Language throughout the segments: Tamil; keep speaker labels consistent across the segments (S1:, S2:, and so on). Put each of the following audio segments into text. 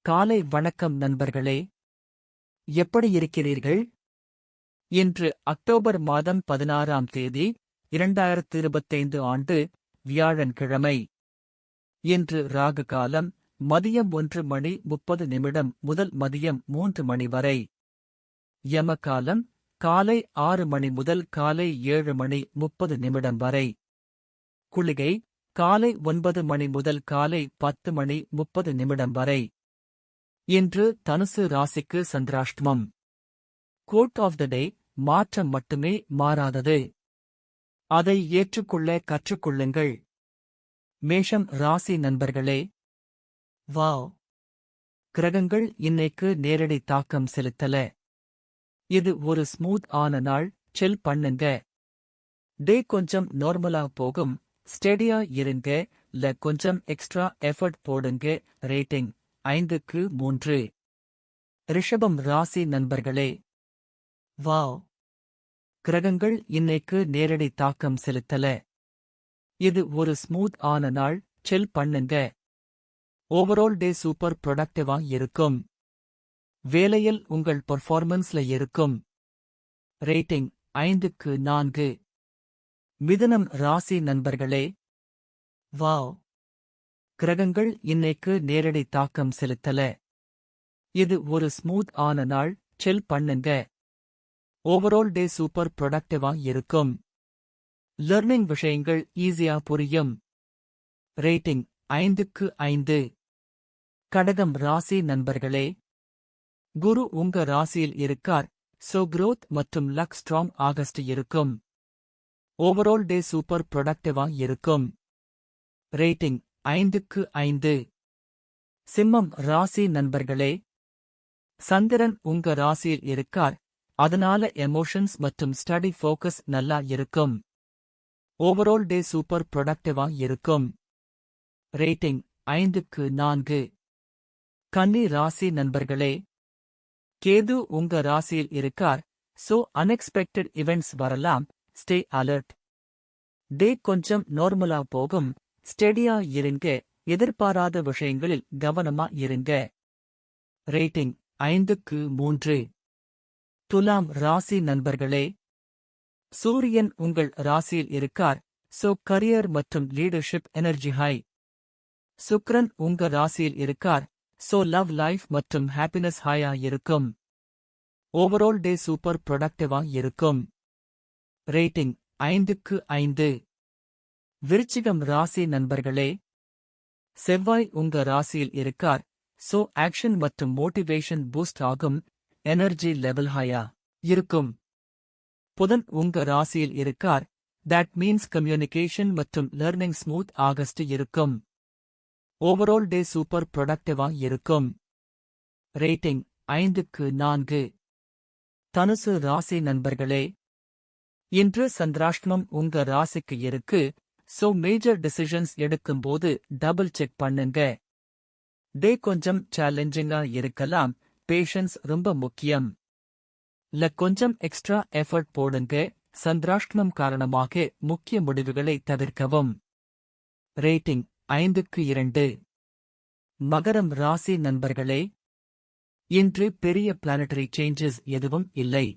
S1: காலை வணக்கம் நண்பர்களே. எப்படி இருக்கிறீர்கள்? இன்று அக்டோபர் மாதம் 16ஆம் தேதி 2025 ஆண்டு வியாழன்கிழமை. இன்று ராகு காலம் மதியம் 1:30 முதல் மதியம் 3 மணி வரை. யமகாலம் காலை 6 மணி முதல் காலை 7:30 வரை. குளிகை காலை 9 மணி முதல் காலை 10:30 வரை. இன்று தனுசு ராசிக்கு சந்திராஷ்டமம். கோட் ஆஃப் த டே: மாற்றம் மட்டுமே மாறாதது. அதை ஏற்றுக்கொள்ள கற்றுக்கொள்ளுங்கள். மேஷம் ராசி நண்பர்களே. வாவ்! கிரகங்கள் இன்னைக்கு நேரடி தாக்கம் செலுத்தல. இது ஒரு ஸ்மூத் ஆன நாள். சில் பண்ணுங்க. டே கொஞ்சம் நார்மலா போகும். ஸ்டெடியா இருங்க. கொஞ்சம் எக்ஸ்ட்ரா எஃபர்ட் போடுங்க. ரேட்டிங் 5க்கு 3. ரிஷபம் ராசி நண்பர்களே. வாவ்! கிரகங்கள் இன்னைக்கு நேரடி தாக்கம் செலுத்தல. இது ஒரு ஸ்மூத் ஆன நாள். சில் பண்ணுங்க. ஓவரால் டே சூப்பர் ப்ரொடக்டிவா இருக்கும். வேலையில் உங்கள் பெர்ஃபார்மன்ஸ்ல இருக்கும். ரேட்டிங் 5க்கு 4. மிதுனம் ராசி நண்பர்களே. வாவ்! கிரகங்கள் இன்னைக்கு நேரடி தாக்கம் செலுத்தல. இது ஒரு ஸ்மூத் ஆன நாள். சில் பண்ணுங்க. ஓவரால் டே சூப்பர் ப்ரொடக்டிவா இருக்கும். லர்னிங் விஷயங்கள் ஈஸியா புரியும். ரேட்டிங் 5க்கு 5. கடகம் ராசி நண்பர்களே. குரு உங்க ராசியில் இருக்கார். சோ growth மற்றும் லக் ஸ்ட்ராங் ஆகஸ்ட் இருக்கும். ஓவரால் டே சூப்பர் ப்ரொடக்டிவா இருக்கும். ரேட்டிங் 5க்கு 5. சிம்மம் ராசி நண்பர்களே. சந்திரன் உங்க ராசியில் இருக்கார். அதனால எமோஷன்ஸ் மற்றும் ஸ்டடி ஃபோக்கஸ் நல்லா இருக்கும். ஓவரால் டே சூப்பர் ப்ரொடக்டிவா இருக்கும். ரேட்டிங் 5க்கு 4. கன்னி ராசி நண்பர்களே. கேது உங்க ராசியில் இருக்கார். சோ அன்எக்ஸ்பெக்டட் இவெண்ட்ஸ் வரலாம். Stay alert. டே கொஞ்சம் நார்மலா போகும். ஸ்டெடியா இருங்க. எதிர்பாராத விஷயங்களில் கவனமா இருங்க. ரேட்டிங் 5க்கு 3. துலாம் ராசி நண்பர்களே. சூரியன் உங்கள் ராசியில் இருக்கார். சோ கரியர் மற்றும் லீடர்ஷிப் எனர்ஜி ஹை. சுக்கிரன் உங்க ராசியில் இருக்கார். சோ லவ் லைஃப் மற்றும் ஹாப்பினஸ் ஹையா இருக்கும். ஓவரால் டே சூப்பர் ப்ரொடக்டிவா இருக்கும். ரேட்டிங் 5க்கு 5. விருச்சிகம் ராசி நண்பர்களே. செவ்வாய் உங்க ராசியில் இருக்கார். சோ ஆக்ஷன் மற்றும் மோட்டிவேஷன் பூஸ்ட் ஆகும். எனர்ஜி லெவல் ஹையா இருக்கும். புதன் உங்க ராசியில் இருக்கார். தட் மீன்ஸ் கம்யூனிகேஷன் மற்றும் லர்னிங் ஸ்மூத் ஆகஸ்ட் இருக்கும். ஓவரால் டே சூப்பர் ப்ரொடக்டிவா இருக்கும். ரேட்டிங் 5க்கு 4. தனுசு ராசி நண்பர்களே. இன்று சந்திராஷ்டமம் உங்க ராசிக்கு இருக்கு. சோ மேஜர் டிசிஷன்ஸ் எடுக்கும்போது டபுள் செக் பண்ணுங்க. டே கொஞ்சம் சேலஞ்சிங்கா இருக்கலாம். பேஷன்ஸ் ரொம்ப முக்கியம். கொஞ்சம் எக்ஸ்ட்ரா எஃபர்ட் போடுங்க. சந்திராஷ்டமம் காரணமாக முக்கிய முடிவுகளை தவிர்க்கவும். ரேட்டிங் 5க்கு 2. மகரம் ராசி நண்பர்களே. இன்று பெரிய பிளானட்டரி சேஞ்சஸ் எதுவும் இல்லை.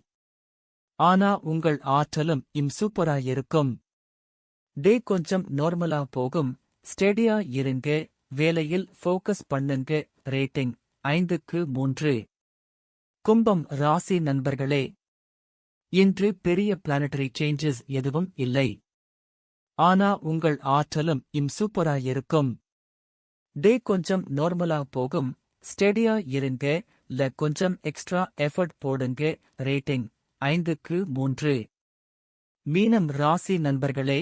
S1: ஆனா உங்கள் ஆற்றலும் சூப்பரா இருக்கும். டே கொஞ்சம் நார்மலா போகும். ஸ்டெடியா இருங்க. வேலையில் ஃபோக்கஸ் பண்ணுங்க. ரேட்டிங் 5க்கு 3. கும்பம் ராசி நண்பர்களே. இன்று பெரிய பிளானட்டரி சேஞ்சஸ் எதுவும் இல்லை. ஆனா உங்கள் ஆற்றலும் சூப்பரா இருக்கும். டே கொஞ்சம் நார்மலா போகும். ஸ்டெடியா இருங்க. கொஞ்சம் எக்ஸ்ட்ரா எஃபர்ட் போடுங்க. ரேட்டிங் 5க்கு 3. மீனம் ராசி நண்பர்களே.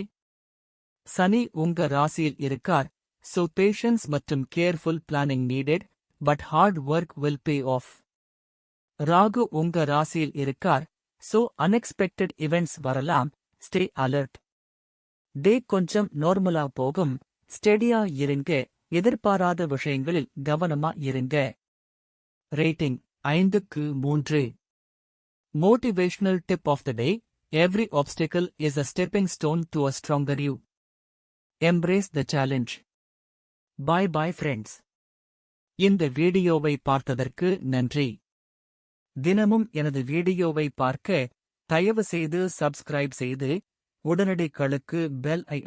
S1: சனி உங்க ராசியில் இருக்கார். சோ பேஷன்ஸ் மற்றும் careful planning needed. But hard work will pay off. ராகு உங்க ராசியில் இருக்கார். சோ அன்எக்ஸ்பெக்டட் இவெண்ட்ஸ் வரலாம். Stay alert. டே கொஞ்சம் நார்மலா போகும். ஸ்டெடியா இருங்க. எதிர்பாராத விஷயங்களில் கவனமா இருங்க. ரேட்டிங் 5க்கு 3. Motivational tip of the day: every obstacle is a stepping stone to a stronger you. Embrace the challenge. Bye bye friends. இந்த வீடியோவை பார்த்ததற்கு நன்றி. தினமும் எனது வீடியோவை பார்க்க தயவு செய்து சப்ஸ்கிரைப் செய்து உடனடிகளுக்கு பெல் ஐ